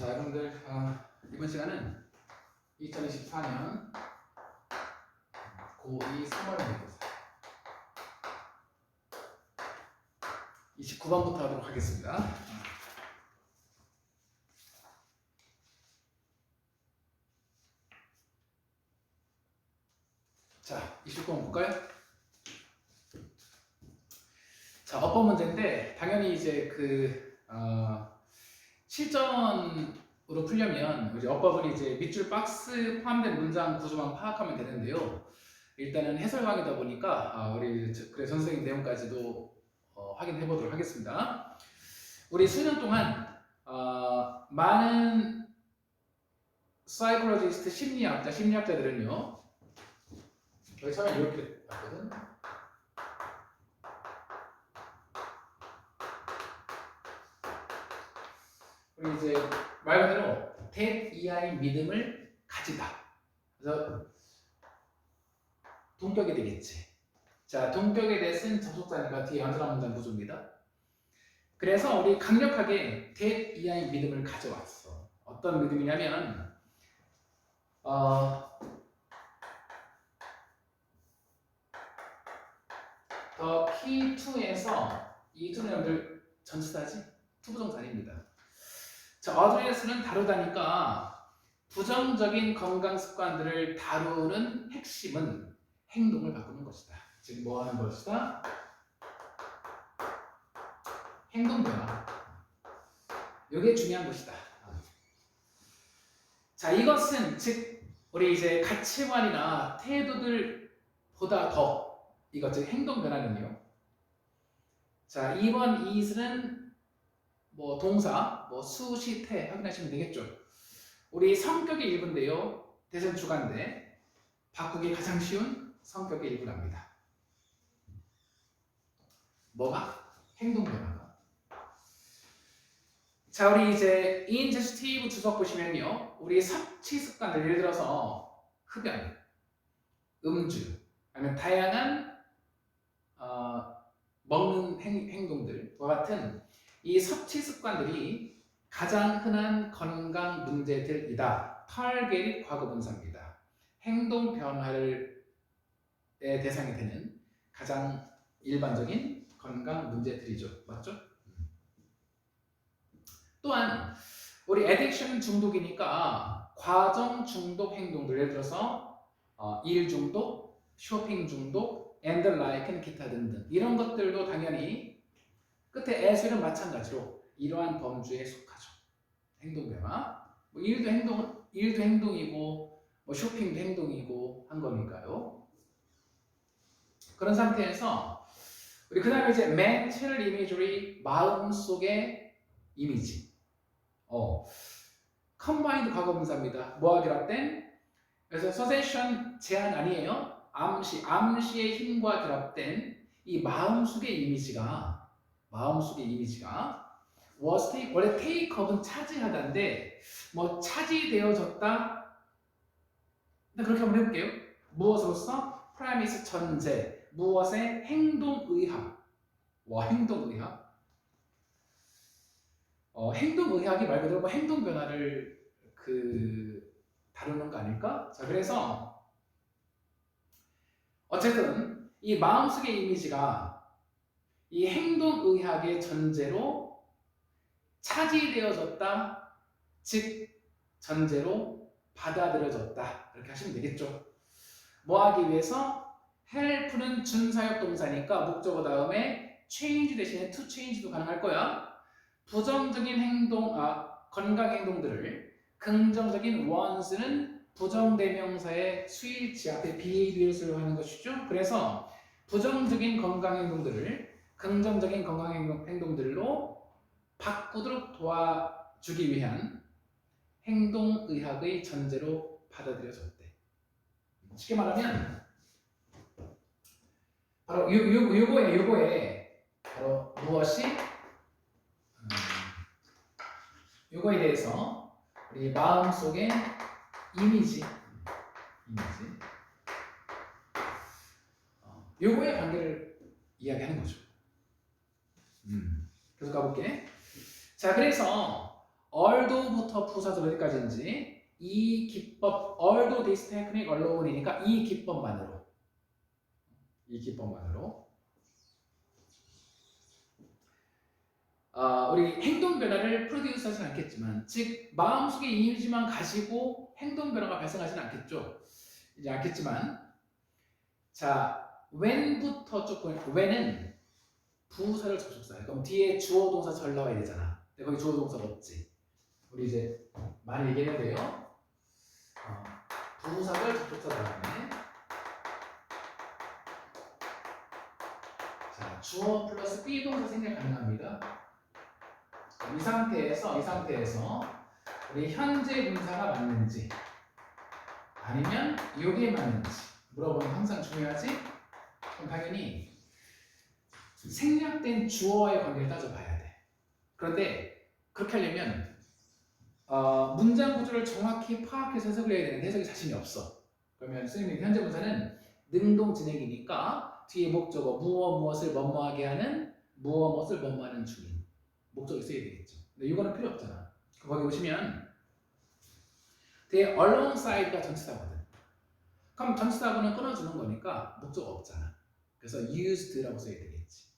자, 여러분들 이번 시간은 2024년 고2 3월 모의고사 29번부터 하도록 하겠습니다. 자, 29번 볼까요? 자, 어법 문제인데 당연히 이제 실전으로 풀려면 이제 어법을 이제 밑줄 박스 포함된 문장 구조만 파악하면 되는데요. 일단은 해설 강의다 보니까 우리 그래 선생님 내용까지도 확인해 보도록 하겠습니다. 우리 수년 동안 많은 사이콜로지스트 심리학자들은요. 여기 처음에 이렇게 봤거든. 우리 이제 말 그대로 that 이하의 믿음을 가지다. 그래서 동격이 되겠지. 자, 동격에 대해서는 접속사니까 뒤에 연설한 문장 구조입니다. 그래서 우리 강력하게 that 이하의 믿음을 가져왔어. 어떤 믿음이냐면 The key to에서 이 to는 여러분들 전치사지? 투부정사 아닙니다. 자, 어드레스는 다루다니까 부정적인 건강 습관들을 다루는 핵심은 행동을 바꾸는 것이다. 즉, 뭐 하는 것이다? 행동 변화. 이게 중요한 것이다. 자, 이것은 즉 우리 이제 가치관이나 태도들보다 더 이것 즉 행동 변화는요. 자, 2번 이슬은 뭐 동사, 뭐 수시태 확인하시면 되겠죠. 우리 성격의 일부인데요. 대선 주관대 바꾸기 가장 쉬운 성격의 일부랍니다. 뭐가? 행동 변화가. 자, 우리 이제 인제스티브 주석 보시면요. 우리 섭취 습관들 예를 들어서 흡연, 음주, 아니면 다양한 먹는 행동들과 같은 이 섭취 습관들이 가장 흔한 건강 문제들이다. 타겟이 과거분사입니다. 행동 변화의 대상이 되는 가장 일반적인 건강 문제들이죠. 맞죠? 또한 우리 애딕션 중독이니까 과정 중독 행동들 예를 들어서 일 중독, 쇼핑 중독, and the like는 기타 등등 이런 것들도 당연히 끝에 as는 마찬가지로 이러한 범주에 속하죠. 행동 변화. 뭐 일도 행동이고 뭐 쇼핑도 행동이고 한 거니까요. 그런 상태에서 우리 그다음에 이제 mental imagery 마음속의 이미지. combined 과거분사입니다. 뭐와 결합된? 그래서 possession 제한 아니에요. 암시의 힘과 결합된 이 마음속의 이미지가 was take, 원래 take up은 차지하다인데 뭐 차지되어졌다. 그렇게 한번 해볼게요. 무엇으로서? premise 전제, 무엇의 행동의학. 행동의학. 행동의학이 말 그대로 행동 변화를 다루는 거 아닐까? 자, 그래서 어쨌든 이 마음속의 이미지가 이 행동의학의 전제로 차지되어졌다, 즉 전제로 받아들여졌다 이렇게 하시면 되겠죠. 뭐 하기 위해서? help는 준사역 동사니까 목적어 다음에 change 대신에 to change도 가능할 거야. 부정적인 행동, 건강 행동들을 긍정적인 once는 부정대명사의 수일치 앞에 behavior을 하는 것이죠. 그래서 부정적인 건강 행동들을 긍정적인 건강 행동들로 바꾸도록 도와주기 위한 행동의학의 전제로 받아들여졌대. 쉽게 말하면 바로 요거에 바로 무엇이 요거에 대해서 우리 마음속의 이미지 요거의 관계를 이야기하는 거죠. 계속 가볼게. 자, 그래서 although부터 부사절 어디까지인지 이 기법 although this technique alone이니까 이 기법만으로 우리 행동 변화를 프로듀스 하진 않겠지만, 즉 마음속의 이미지만 가지고 행동 변화가 발생하지는 않겠죠. 이제 않겠지만, 자 when부터 조금, when은 부사절 접속사예요. 그럼 뒤에 주어 동사 절 나와야 되잖아. 근데 거기 주어 동사가 없지. 우리 이제 많이 얘기해야 돼요. 부사절 접속사 다음에 자 주어 플러스 be 동사 생략 가능합니다. 이 상태에서 우리 현재 분사가 맞는지 아니면 요게 맞는지 물어보는 게 항상 중요하지. 그럼 당연히 생략된 주어와의 관계를 따져봐야 돼. 그런데 그렇게 하려면 문장 구조를 정확히 파악해서 해석을 해야 되는데 해석이 자신이 없어. 그러면 선생님 현재 분사는 능동 진행이니까 뒤에 목적어 무엇을 뭐뭐하게 하는 무엇을 뭐뭐하는 중인 목적이 써야 되겠죠. 근데 이거는 필요 없잖아. 거기 보시면 뒤에 alongside가 전치사거든. 그럼 전치사하고는 끊어주는 거니까 목적어 없잖아. 그래서 used라고 써야 되겠지.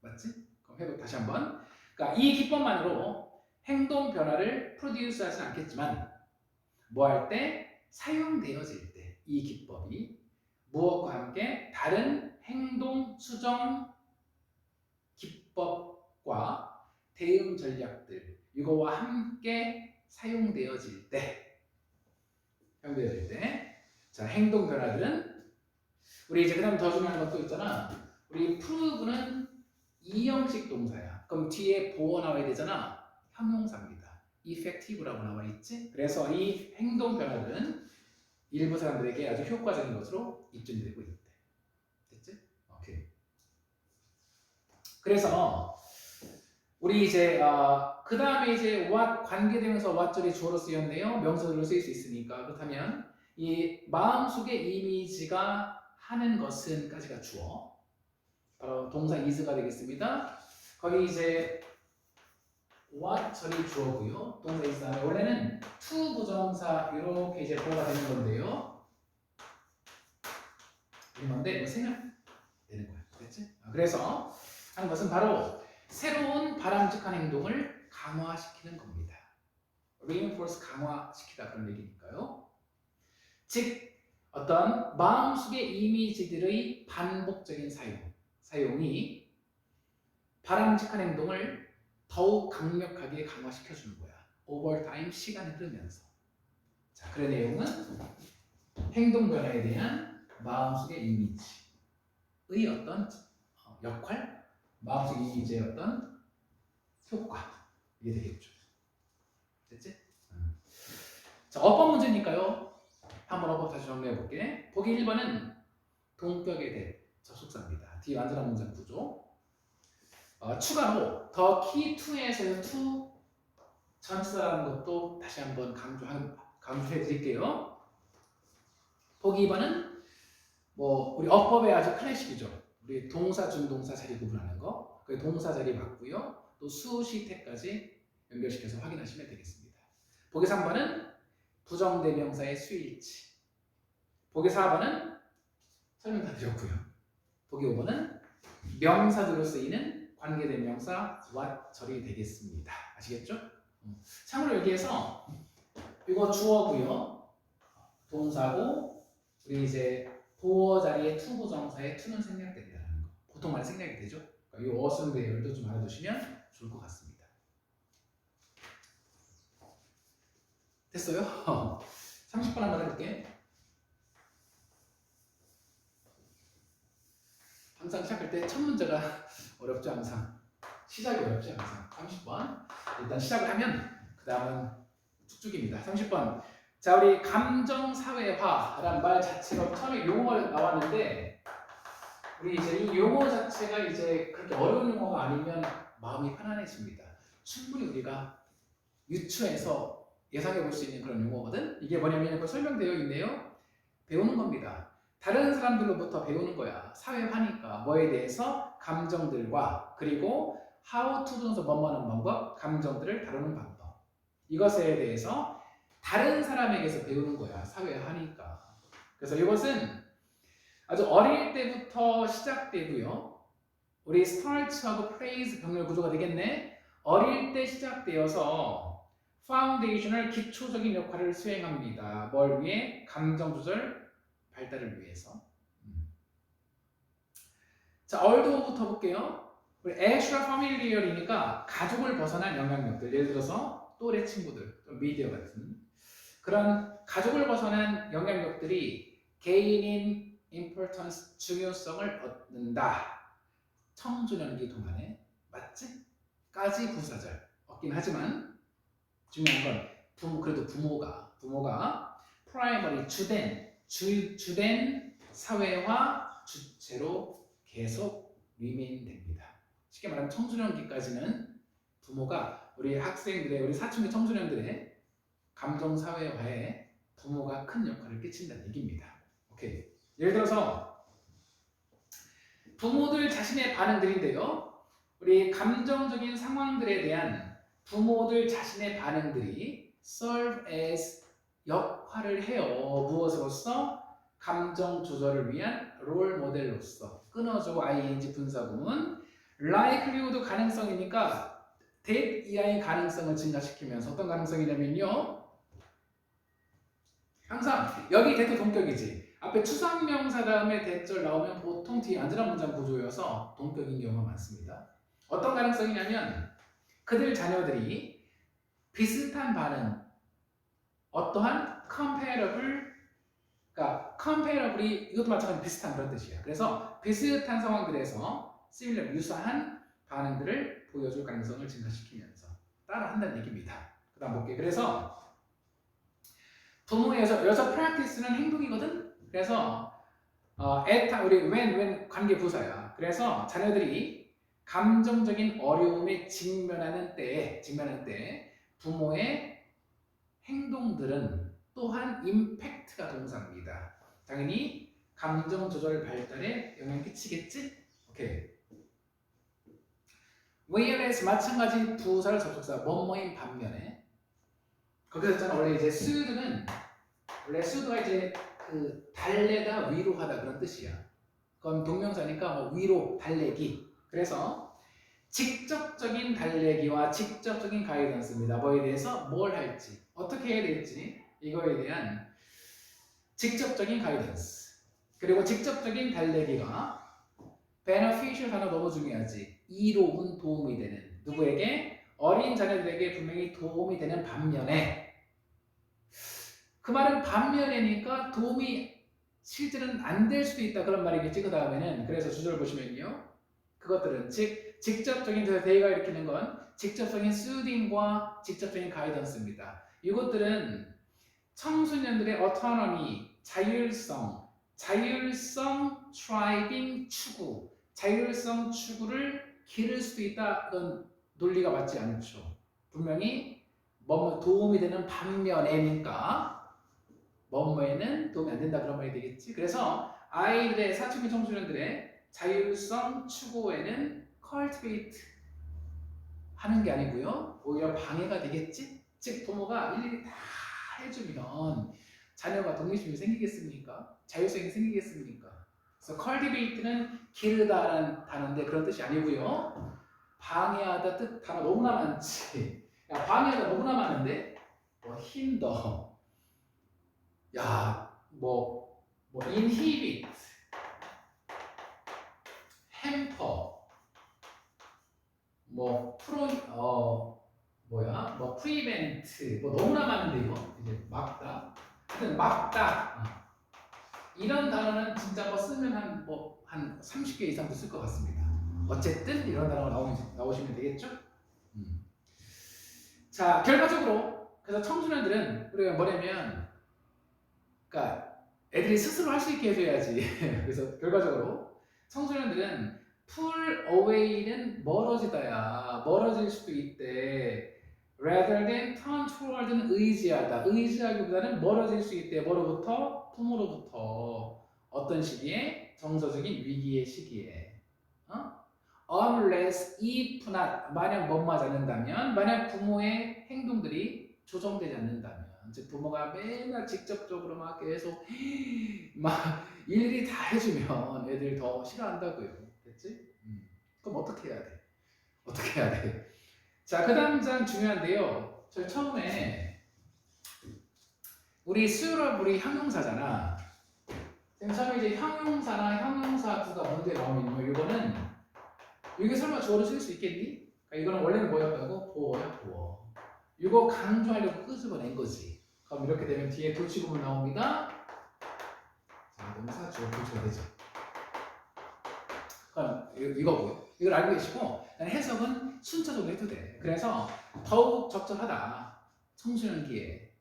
맞지? 그럼 해보 다시 한번. 그러니까 이 기법만으로 행동 변화를 프로듀스 하진 않겠지만 뭐 할 때 사용되어질 때 이 기법이 무엇과 함께 다른 행동 수정 기법과 대응 전략들 이거와 함께 사용되어질 때 자 행동 변화들은 우리 이제 그다음 더 중요한 것도 있잖아. 우리 prove는 이형식 동사야. 그럼 뒤에 보어 나와야 되잖아. 형용사입니다. effective라고 나와 있지. 그래서 이 행동 변화들은 일부 사람들에게 아주 효과적인 것으로 입증되고 있대. 됐지? 오케이. 그래서 우리 이제 그 다음에 이제 what 관계되면서 what절이 주어로 쓰였네요. 명사절로 쓰일 수 있으니까. 그렇다면 이 마음속의 이미지가 하는 것은까지가 주어. 바로 동사 is가 되겠습니다. 거기 이제 what절이 주어고요. 동사 is 다음에 원래는 to 부정사 이렇게 이제 보호가 되는 건데요. 이건데 이거 생략되는 거야. 됐지? 그래서 하는 것은 바로 새로운 바람직한 행동을 강화시키는 겁니다. reinforce 강화시키다 그런 얘기니까요. 즉 어떤 마음속의 이미지들의 반복적인 사용이 바람직한 행동을 더욱 강력하게 강화시켜주는 거야. over time 시간이 흐르면서. 자, 그런 내용은 행동 변화에 대한 마음속의 이미지의 어떤 역할, 마음속 이미지의 어떤 효과 이게 되겠죠. 됐지? 자, 어법 문제니까요. 한번 어법 다시 정리해 볼게. 보기 1번은 동격에 대해 접속사입니다. 뒤에 완전한 문장 구조. 추가로 더 key to에서의 to 전치사라는 것도 다시 한번 강조해 드릴게요. 보기 2번은 뭐 우리 어법의 아주 클래식이죠. 우리 동사, 준동사 자리 구분하는 거. 그 동사 자리 맞고요. 또 수시태까지 연결시켜서 확인하시면 되겠습니다. 보기 3번은 부정대명사의 수일치. 보기 4번은 설명 다 드렸고요. 보기 5번은 명사들로 쓰이는 관계대명사 what절이 되겠습니다. 아시겠죠? 참고로 여기에서 이거 주어고요. 동사고 우리 이제 보어 자리에 to 부정사에 to는 생략된다는 거. 보통 많이 생략이 되죠. 그러니까 이 어순 배열도 좀 알아두시면 좋을 것 같습니다. 됐어요? 30번 한번 해볼게. 항상 시작할 때 첫 문제가 어렵죠. 항상 시작이 어렵죠. 항상 30번 일단 시작을 하면 그 다음은 쭉쭉입니다. 30번 자 우리 감정사회화라는 말 자체가 처음에 용어가 나왔는데 우리 이제 이 용어 자체가 이제 그렇게 어려운 용어가 아니면 마음이 편안해집니다. 충분히 우리가 유추해서 예상해 볼 수 있는 그런 용어거든. 이게 뭐냐면 설명되어 있네요. 배우는 겁니다. 다른 사람들로부터 배우는 거야. 사회화니까 뭐에 대해서 감정들과 그리고 how to 동사 뭐뭐 하는 방법, 감정들을 다루는 방법. 이것에 대해서 다른 사람에게서 배우는 거야. 사회화하니까. 그래서 이것은 아주 어릴 때부터 시작되고요. 우리 스타트하고 프레이즈 병렬 구조가 되겠네. 어릴 때 시작되어서 파운데이션을 기초적인 역할을 수행합니다. 뭘 위해? 감정 조절 발달을 위해서. 자, 얼도부터 볼게요. 우리 extra familiar이니까 가족을 벗어난 영향력들. 예를 들어서 또래 친구들, 미디어 같은 그런 가족을 벗어난 영향력들이 개인인 importance, 중요성을 얻는다. 청소년기 동안에 맞지? 까지 부사절 얻긴 하지만 중요한 건 그래도 부모가 프라이머리 주된 사회화 주체로 계속 remain 됩니다. 쉽게 말하면 청소년기까지는 부모가 우리 학생들의 우리 사춘기 청소년들의 감정 사회화에 부모가 큰 역할을 끼친다는 얘기입니다. 오케이. 예를 들어서 부모들 자신의 반응들인데요. 우리 감정적인 상황들에 대한 부모들 자신의 반응들이 serve as 역할을 해요. 무엇으로서? 감정 조절을 위한 롤 모델로서. 끊어주고 ing 분사구문. likelihood 가능성이니까 that 이하의 가능성을 증가시키면서 어떤 가능성이냐면요. 항상 여기 대도 동격이지. 앞에 추상명사 다음에 대절 나오면 보통 뒤에 안전한 문장 구조여서 동격인 경우가 많습니다. 어떤 가능성이냐면 그들 자녀들이 비슷한 반응, 어떠한 comparable, 그러니까 comparable이 이것도 마찬가지로 비슷한 그런 뜻이에요. 그래서 비슷한 상황들에서 similar, 유사한 반응들을 보여줄 가능성을 증가시키면서 따라한다는 얘기입니다. 그 다음 볼게요. 그래서 부모의 여기서 practice는 행동이거든. 그래서 우리 when 관계 부사야. 그래서 자녀들이 감정적인 어려움에 직면하는 때에 부모의 행동들은 또한 임팩트가 동사입니다. 당연히 감정 조절 발달에 영향 끼치겠지? 오케이. whereas 마찬가지 부사를 접속사 뭐뭐인 반면에 거기서 있잖아. 원래 이제 수드가 이제 그 달래다 위로하다 그런 뜻이야. 그건 동명사니까 뭐 위로 달래기. 그래서 직접적인 달래기와 직접적인 가이던스입니다. 뭐에 대해서 뭘 할지 어떻게 해야 될지 이거에 대한 직접적인 가이던스. 그리고 직접적인 달래기가 beneficial 단어 너무 중요하지. 이로운 도움이 되는 누구에게? 어린 자녀들에게 분명히 도움이 되는 반면에 그 말은 반면이니까 도움이 실제는 안 될 수도 있다 그런 말이겠지. 그 다음에는 그래서 주절 보시면요. 그것들은 즉 직접적인 대의가 일으키는 건 직접적인 soothing과 직접적인 가이던스입니다. 이것들은 청소년들의 autonomy, 자율성 striving 추구, 자율성 추구를 기를 수도 있다. 그런 논리가 맞지 않죠. 분명히 뭐 도움이 되는 반면에니까 뭐뭐에는 도움이 안 된다 그런 말이 되겠지. 그래서 아이들의 사춘기 청소년들의 자율성 추구에는 cultivate 하는 게 아니고요. 오히려 방해가 되겠지. 즉 부모가 일일이 다 해주면 자녀가 독립심이 생기겠습니까? 자율성이 생기겠습니까? 그래서 cultivate는 기르다라는 단어인데 그런 뜻이 아니고요. 방해하다 뜻 단어 너무나 많지. 야, 방해하다 너무나 많은데 뭐 hinder 뭐 inhibit, hamper, prevent, 뭐 너무나 많은데 이거 이제 막다, 하여튼 막다 이런 단어는 진짜 뭐 쓰면 한 30개 이상도 쓸 것 같습니다. 어쨌든 이런 단어가 나오시면 되겠죠? 자, 결과적으로 그래서 청소년들은 우리가 뭐냐면 그러니까 애들이 스스로 할 수 있게 해줘야지. 그래서 결과적으로 청소년들은 pull away는 멀어지다야. 멀어질 수도 있대. rather than turn toward는 의지하다. 의지하기보다는 멀어질 수 있대. 뭐로부터? 부모로부터. 어떤 시기에? 정서적인 위기의 시기에. unless if not 만약 뭐뭐하지 않는다면 만약 부모의 행동들이 조정되지 않는다면, 즉 부모가 맨날 직접적으로 막 계속 막 일일이 다 해주면 애들 더 싫어한다고요. 됐지? 그럼 어떻게 해야 돼? 어떻게 해야 돼? 자, 그 다음 장 중요한데요. 저 처음에 우리 수열업 우리 형용사잖아. 처음에 이제 형용사나 형용사구가 문제 나오면 이거는 이게 설마 주어로 쓸 수 있겠니? 그러니까 이거는 원래는 뭐였다고? 보어야 보어. 이거 강조하려고 끄집어낸 거지. 그럼 이렇게 되면 뒤에 돌치구문 나옵니다. 자, 동사 주어 돌치가 되죠. 그럼 이거고요. 이걸 알고 계시고 해석은 순차적으로 해도 돼. 그래서 더욱 적절하다. 청소년기에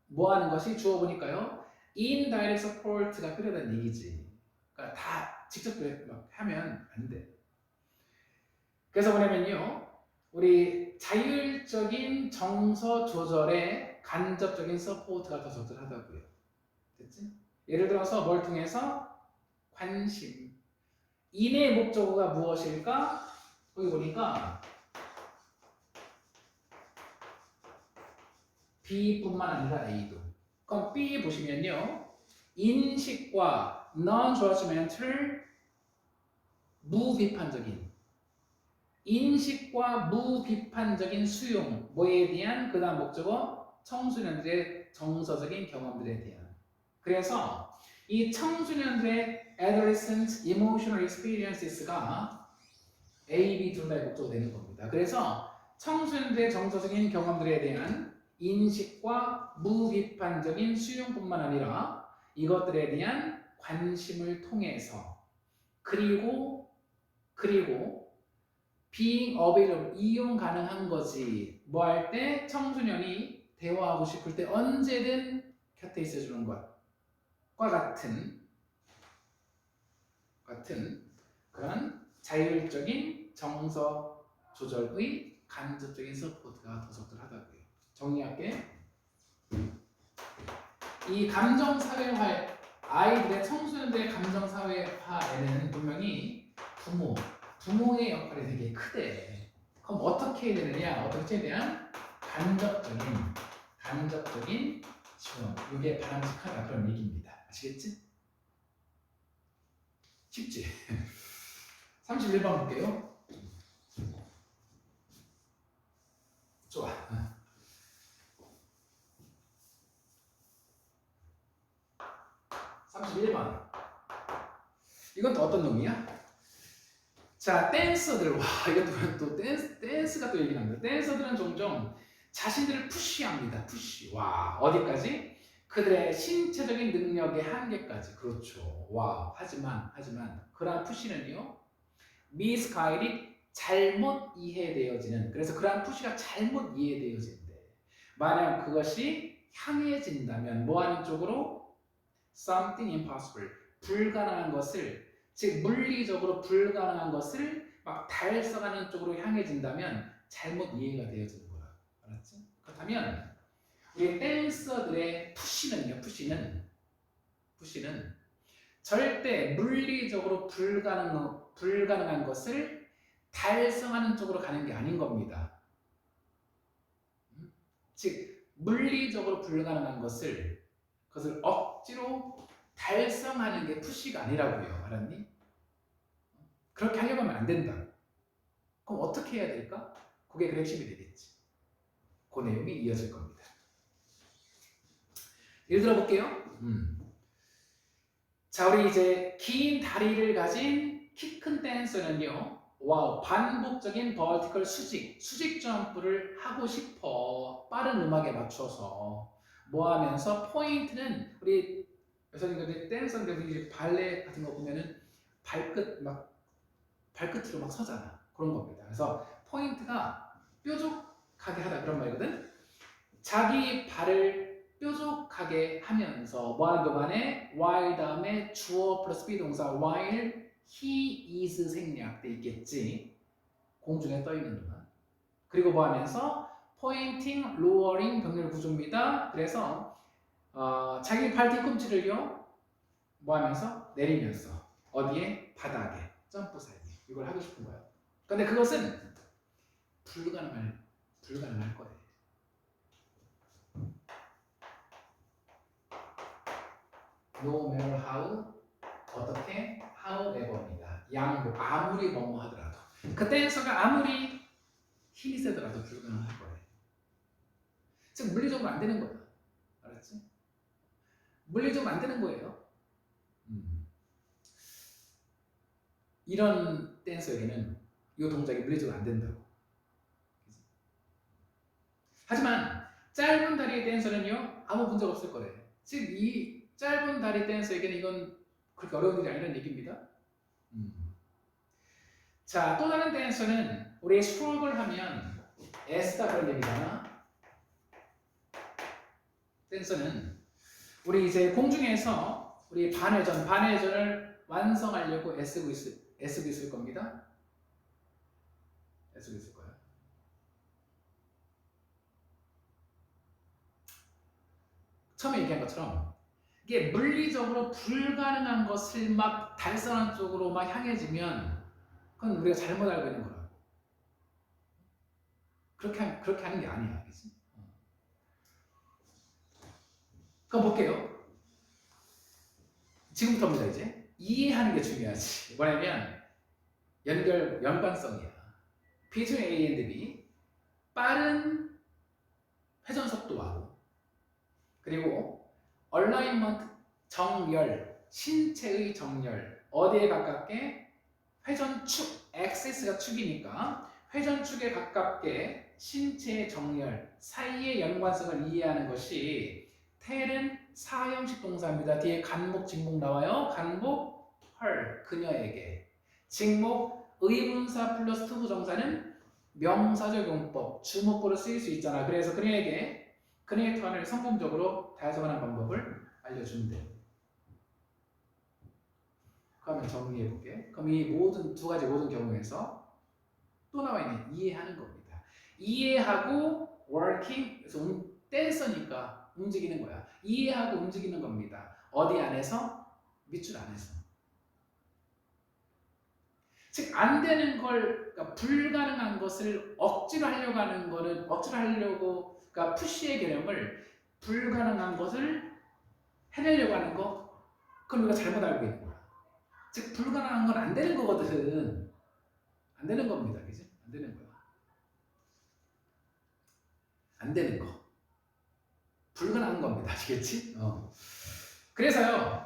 뭐 하는 것이 주어 보니까요. indirect support가 필요하다는 얘기지. 그러니까 다 직접 하면 안 돼. 그래서 뭐냐면요. 우리 자율적인 정서 조절에 간접적인 서포트가 더 적절하다고요. 됐지? 예를 들어서 뭘 통해서 관심. 인의 목적어가 무엇일까? 거기 보니까 B뿐만 아니라 A도. 그럼 B 보시면요. 인식과 non-judgmental 무비판적인 인식과 무비판적인 수용 뭐에 대한 그 다음 목적어 청소년들의 정서적인 경험들에 대한 그래서 이 청소년들의 adolescent emotional experiences가 A, B 둘 다의 목적어 되는 겁니다. 그래서 청소년들의 정서적인 경험들에 대한 인식과 무비판적인 수용뿐만 아니라 이것들에 대한 관심을 통해서 그리고 being available 이용 가능한 거지. 뭐 할 때 청소년이 대화하고 싶을 때 언제든 곁에 있어주는 것과 같은 그런 자율적인 정서 조절의 간접적인 서포트가 더 적절하다고요. 정리할게. 이 감정 사회화 아이들의 청소년들의 감정 사회화에는 분명히 부모의 역할이 되게 크대. 그럼 어떻게 해야 되느냐? 어떻게 대한 간접적인 지원. 이게 바람직하다 그런 얘기입니다. 아시겠지? 쉽지? 31번 볼게요. 좋아. 31번. 이건 또 어떤 놈이야? 자, 댄서들. 와, 이것도 또 댄스가 또 얘기합니다. 댄서들은 종종 자신들을 푸시합니다. 푸시. 와, 어디까지? 그들의 신체적인 능력의 한계까지. 그렇죠. 와, 하지만 그러한 푸시는요. 미스가이드 잘못 이해되어지는 그래서 그러한 푸시가 잘못 이해되어진대. 만약 그것이 향해진다면 뭐 하는 쪽으로? Something impossible. 불가능한 것을 즉 물리적으로 불가능한 것을 막 달성하는 쪽으로 향해진다면 잘못 이해가 되어지는 거라. 알았지? 그렇다면 우리 댄서들의 푸시는요. 푸시는 절대 물리적으로 불가능한 것을 달성하는 쪽으로 가는 게 아닌 겁니다. 즉 물리적으로 불가능한 것을 그것을 억지로 달성하는 게 푸시가 아니라고요. 알았니? 그렇게 하려고 하면 안 된다. 그럼 어떻게 해야 될까? 그게 그 핵심이 되겠지. 그 내용이 이어질 겁니다. 예를 들어 볼게요. 자, 우리 이제 긴 다리를 가진 키 큰 댄서는요. 와우, 반복적인 버티컬 수직 점프를 하고 싶어. 빠른 음악에 맞춰서 뭐 하면서 포인트는 우리 여성님들 댄서인데 이제 발레 같은 거 보면은 발끝으로 막 서잖아. 그런 겁니다. 그래서 포인트가 뾰족하게 하다 그런 말이거든. 자기 발을 뾰족하게 하면서 뭐 하는 동안에 while 다음에 주어 플러스 비동사 while he is 생략돼 있겠지. 공중에 떠 있는 동안. 그리고 뭐 하면서 pointing, lowering 병렬 구조입니다. 그래서 자기 발 뒤꿈치를요 뭐 하면서 내리면서 어디에? 바닥에 점프 사이에 이걸 하고 싶은 거야. 근데 그것은 불가능할 거예요. no matter how 어떻게 however입니다. 양보 아무리 뭐뭐 하더라도 그 댄서가 아무리 힘이 세더라도 불가능할 거예요. 즉 물리적으로 안 되는 거야. 알았지? 물리적으로 안 되는 거예요. 이런 댄서에게는 이 동작이 물리적으로 안 된다고. 하지만 짧은 다리의 댄서는요 아무 문제가 없을 거래요. 즉 이 짧은 다리 댄서에게는 이건 그렇게 어려운 일이 아니라는 얘기입니다. 자, 또 다른 댄서는 우리 스트로크를 하면 애쓰다 그런 얘기잖아. 댄서는 우리 이제 공중에서 우리 반회전을 완성하려고 애쓰고 있을 겁니다. 애쓰고 있을 거야. 처음에 얘기한 것처럼 이게 물리적으로 불가능한 것을 막 달성한 쪽으로 막 향해지면 그건 우리가 잘못 알고 있는 거라고. 그렇게 하는 게 아니야, 그렇지? 그럼 볼게요. 지금부터입니다. 이제 이해하는 게 중요하지. 뭐냐면 연관성이야. between A and B 빠른 회전 속도하고 그리고 alignment 정렬 신체의 정렬 어디에 가깝게 회전축 axis가 축이니까 회전축에 가깝게 신체의 정렬 사이의 연관성을 이해하는 것이 텔은 사형식 동사입니다. 뒤에 간목, 직목 나와요. 간목, her, 그녀에게. 직목, 의문사 플러스 투부 정사는 명사적 용법, 주목보로 쓰일 수 있잖아. 그래서 그녀에게 그녀의 턴을 성공적으로 달성하는 방법을 알려준대. 그러면 정리해볼게. 그럼 이 두 가지 모든 경우에서 또 나와 있는 이해하는 겁니다. 이해하고 working, 그래서 댄서니까 움직이는 거야. 이해하고 움직이는 겁니다. 어디 안에서? 밑줄 안에서. 즉 안 되는 걸, 그러니까 불가능한 것을 억지로 하려고 하는 거는 그러니까 푸시의 개념을 불가능한 것을 해내려고 하는 거, 그건 우리가 잘못 알고 있는 거야. 즉 불가능한 건 안 되는 거거든. 안 되는 겁니다, 그지? 안 되는 거야. 안 되는 거. 불가능한 겁니다. 아시겠지? 그래서요.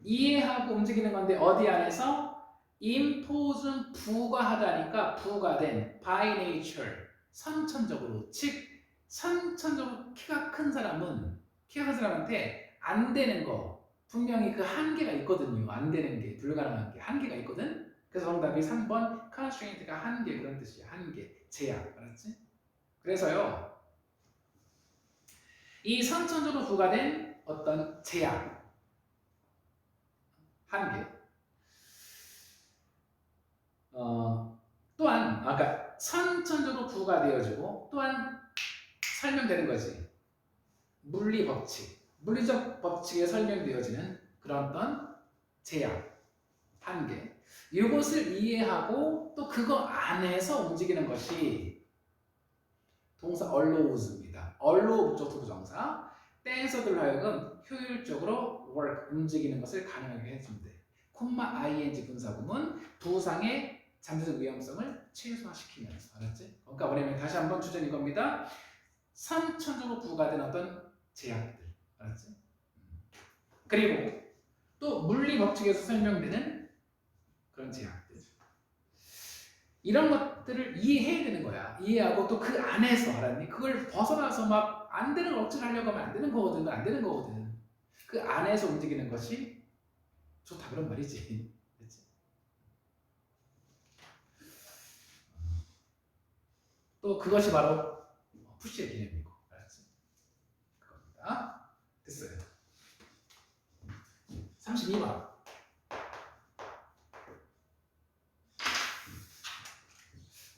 이해하고 움직이는 건데 어디 안에서? impose는 부과하다니까 부과된 by nature 선천적으로 즉 선천적으로 키가 큰 사람한테 안 되는 거 분명히 그 한계가 있거든요. 안 되는 게 불가능한 게 한계가 있거든. 그래서 정답이 3번 constraint가 한계 그런 뜻이야. 한계 제약 알았지? 그래서요. 이 선천적으로 부과된 어떤 제약, 한계, 또한 아까 선천적으로 부과되어지고 또한 설명되는 거지. 물리 법칙, 물리적 법칙에 설명되어지는 그런 어떤 제약, 한계. 이것을 이해하고 또 그거 안에서 움직이는 것이 동사 allows입니다. allow 목적 투부 정사. 댄서들 하여금 효율적으로 work 움직이는 것을 가능하게 해준대. 콤마 ing 분사구문 부상의 잠재적 위험성을 최소화시키면서 알았지? 그러니까 뭐냐면 다시 한번 주제는 이겁니다. 선천적으로 부과된 어떤 제약들 알았지? 그리고 또 물리 법칙에서 설명되는 그런 제약들 이런 것들을 이해해야 되는 거야. 이해하고 또 그 안에서 알았니? 그걸 벗어나서 막 안 되는 걸 억지로 하려고 하면 안 되는 거거든. 안 되는 거거든. 그 안에서 움직이는 것이 좋다 그런 말이지. 그렇지? 또 그것이 바로 푸시의 개념이고. 알았지? 그겁니다. 됐어요. 32번.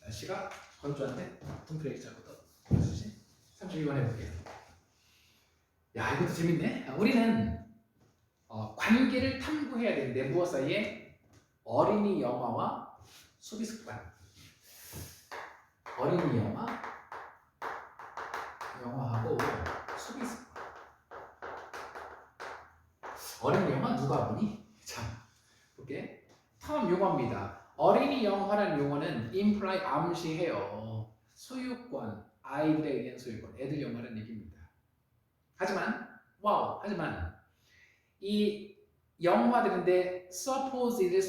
날씨가 건조한데 톰프레이크 잡부터 보여주지. 32번 해볼게요. 야 이것도 재밌네. 우리는 관계를 탐구해야 되는데 무엇 사이에? 어린이 영화와 소비 습관. 어린이 영화하고 소비 습관. 어린이 영화 누가 보니? 자, 볼게. 다음 용어입니다. 어린이 영화라는 용어는 imply 암시해요. 소유권, 아이들에 의한 소유권, 애들 영화라는 얘기입니다. 하지만 이 영화들인데 supposedly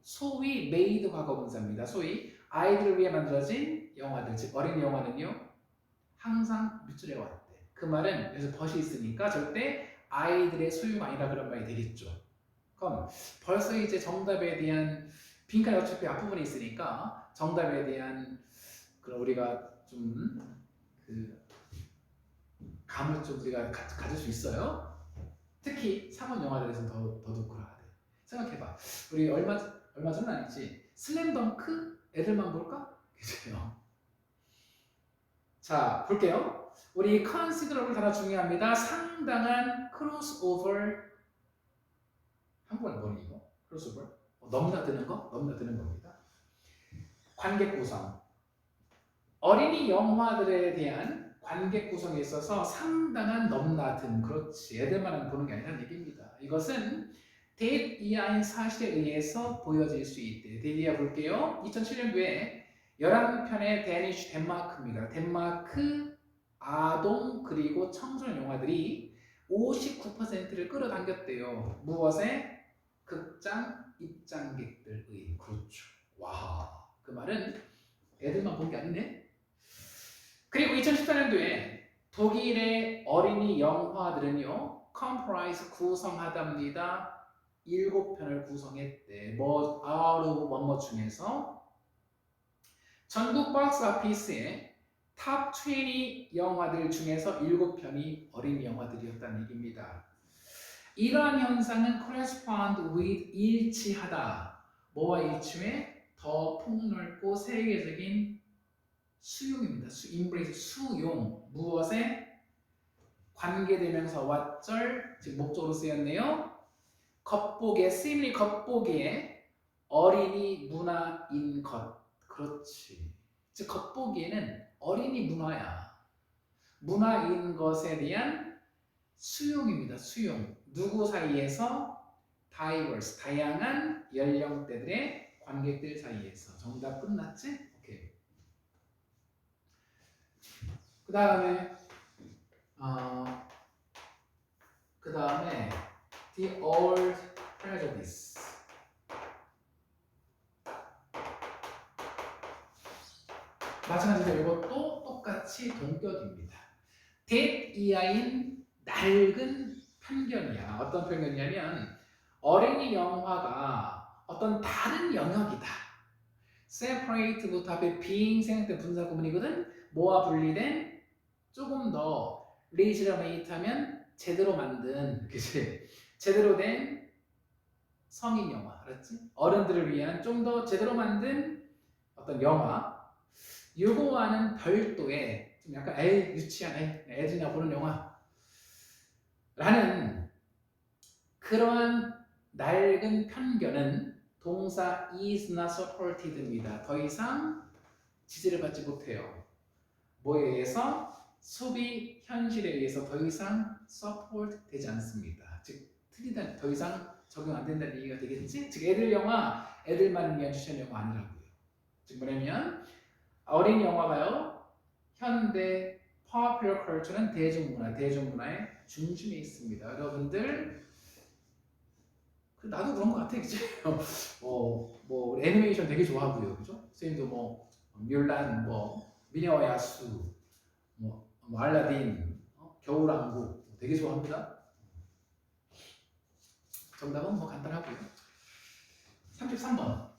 소위 made 과거분사입니다. 소위 아이들을 위해 만들어진 영화들, 즉 어린이 영화는요 항상 밑줄에 왔대. 그 말은 여기서 벗이 있으니까 절대 아이들의 소유가 아니라 그런 말이 되겠죠. 그럼 벌써 이제 정답에 대한 빈칸이 어차피 앞부분에 있으니까 정답에 대한 그런 우리가 좀 그 감을 좀 우리가 가질 수 있어요. 특히 3원 영화들에서 더더욱 그러하대. 생각해봐. 우리 얼마 전 아니지 슬램덩크 애들만 볼까? 그죠? 자 볼게요. 우리 considerable 단어 중요합니다. 상당한 크로스오버. 한국말 뭐니 이거? 크로스오버? 넘나드는 겁니다. 관객 구성. 어린이 영화들에 대한 관객 구성에 있어서 상당한 넘나듦, 그렇지, 애들만 보는 게 아니라는 얘기입니다. 이것은 데이트 이하인 사실에 의해서 보여질 수 있대. 데이트 이하 볼게요. 2007년도에 11편의 데니쉬 덴마크입니다. 덴마크 아동 그리고 청소년 영화들이 59%를 끌어당겼대요. 무엇에? 극장 입장객들의. 그렇죠. 와, 그 말은 애들만 본 게 아니네. 그리고 2014년도에 독일의 어린이 영화들은요 comprise 구성하답니다. 7편을 구성했대. 뭐 out of 뭐뭐 중에서 전국 박스 오피스의 탑 20 영화들 중에서 7편이 어린이 영화들이었다는 얘기입니다. 이러한 현상은 correspond with 일치하다. 뭐와 일치해? 더 폭넓고 세계적인 수용입니다. embrace 수용. 무엇에? 관계대명사 왓절, 즉 목적으로 쓰였네요. 겉보기에 seemingly 겉보기에 어린이 문화인 것. 그렇지. 즉 겉보기에는 어린이 문화야. 문화인 것에 대한 수용입니다. 수용. 누구 사이에서? diverse, 다양한 연령대들의 관객들 사이에서. 정답 끝났지? 오케이. 그 다음에 the old prejudice. 마찬가지로 이것도 똑같이 동격입니다. that 이하인 낡은 편견이야. 어떤 편견이냐면 어린이 영화가 어떤 다른 영역이다. separate부터 앞에 비잉생때 분사 구문이거든. 뭐와 분리된? 조금 더 레지러메이트하면 제대로 만든, 그치? 제대로 된 성인 영화, 알았지? 어른들을 위한 좀 더 제대로 만든 어떤 영화. 요거와는 별도의 좀 약간 유치한 애들이나 보는 영화 라는 그러한 낡은 편견은 동사 is not supported입니다. 더 이상 지지를 받지 못해요. 뭐에 의해서? 소비 현실에 의해서 더 이상 support 되지 않습니다. 즉 틀리다, 더 이상 적용 안 된다는 얘기가 되겠지? 즉 애들 영화, 애들만을 위한 추천 영화 아니라고요. 즉 뭐냐면 어린 영화가요 현대 popular culture는 대중문화의 중심에 있습니다. 여러분들 나도 그런 것 같아, 그치? 뭐 애니메이션 되게 좋아하고요, 그죠? 선생님도 뭐 뮬란, 뭐 미녀와 야수, 뭐 알라딘, 겨울왕국 되게 좋아합니다. 정답은 뭐 간단하고요. 33번.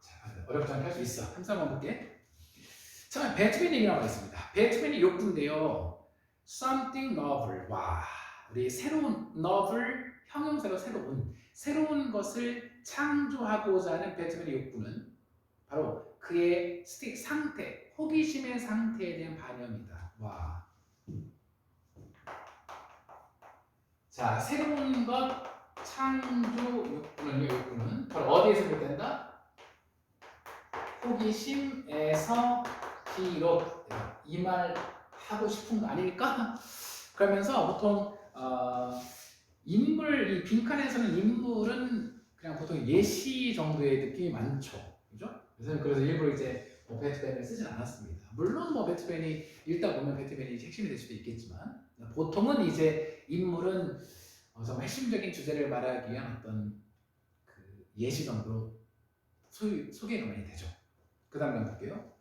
자, 어렵지 않게 할 수 있어. 33번 볼게. 처음에 배트맨 얘기 나와 있습니다. 배트맨이 욕구인데요. something novel. 와, 우리 새로운 novel, 형용사로 새로운 것을 창조하고자 하는 배트맨의 욕구는 바로 그의 상태, 호기심의 상태에 대한 반영이다. 와. 자, 새로운 것 창조 욕구는 바로 어디에서 비롯된다? 호기심에서 비록 이 말 하고 싶은 거 아닐까? 그러면서 보통 인물 이 빈칸에서는 인물은 그냥 보통 예시 정도의 느낌이 많죠, 그죠? 그래서 일부러 이제 뭐 배트맨을 쓰진 않았습니다. 물론 뭐 배트맨이 읽다 보면 배트맨이 핵심이 될 수도 있겠지만 보통은 이제 인물은 정말 핵심적인 주제를 말하기 위한 어떤 그 예시 정도로 소개가 많이 되죠. 그 다음 볼게요.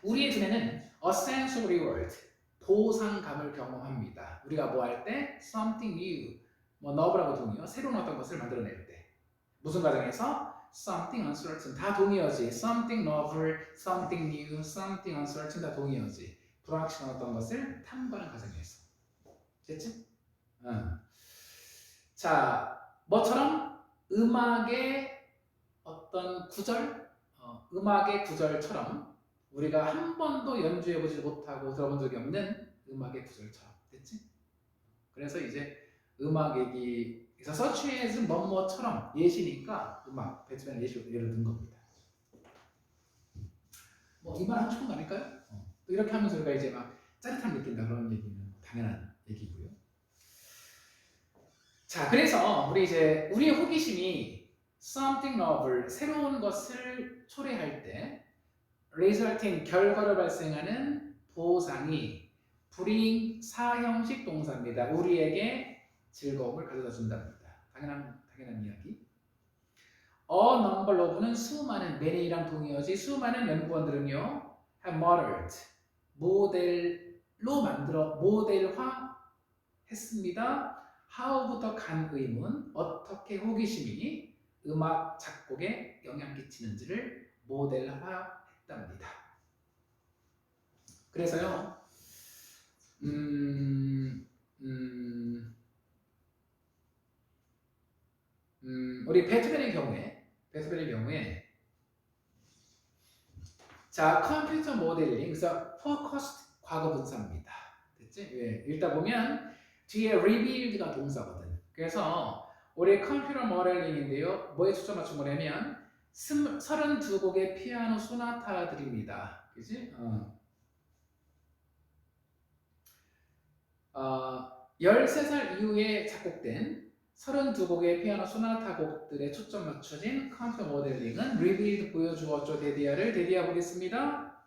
우리의 두뇌는 a sensory world, 보상감을 경험합니다. 우리가 뭐 할 때 something new, 뭐 novel하고 동의어, 새로운 어떤 것을 만들어낼 때 무슨 과정에서 something uncertain 다 동의어지, something novel, something new, something uncertain 다 동의어지, 불확실한 어떤 것을 탐구하는 과정에서. 됐지? 자, 뭐처럼 음악의 어떤 구절, 음악의 구절처럼 우리가 한 번도 연주해보지 못하고 들어본 적이 없는 음악의 구절처럼. 됐지? 그래서 이제 음악 얘기에서 such as 뭐뭐처럼 예시니까 음악, 배트맨 예시로 예를 든 겁니다. 뭐 이 말 하고 싶은 거 아닐까요? 또 이렇게 하면서 우리가 이제 막 짜릿함 느낀다 그런 얘기는 당연한 얘기고요. 자, 그래서 우리의 호기심이 something novel, 새로운 것을 초래할 때 resulting, 결과로 발생하는 보상이 bring, 사형식 동사입니다. 우리에게 즐거움을 가져다 준답니다. 당연한 이야기. A number of는 수많은, many랑 동의어지, 수많은 연구원들은요 have modeled, 모델화 했습니다. how부터 간 의문, 어떻게 호기심이 음악 작곡에 영향 끼치는지를 모델화했답니다. 그래서요, 우리 배트맨의 경우에 자, 컴퓨터 모델링, 그래서 focused 과거 분사입니다. 됐지? 예, 읽다 보면 뒤에 revealed가 동사거든. 그래서 우리 컴퓨터 모델링인데요. 뭐에 초점 맞춘 거냐면 32곡의 피아노 소나타들입니다. 그지? 13살 이후에 작곡된 32곡의 피아노 소나타 곡들에 초점 맞춰진 컴퓨터 모델링은 revealed 보여주었죠. 데디아 보겠습니다.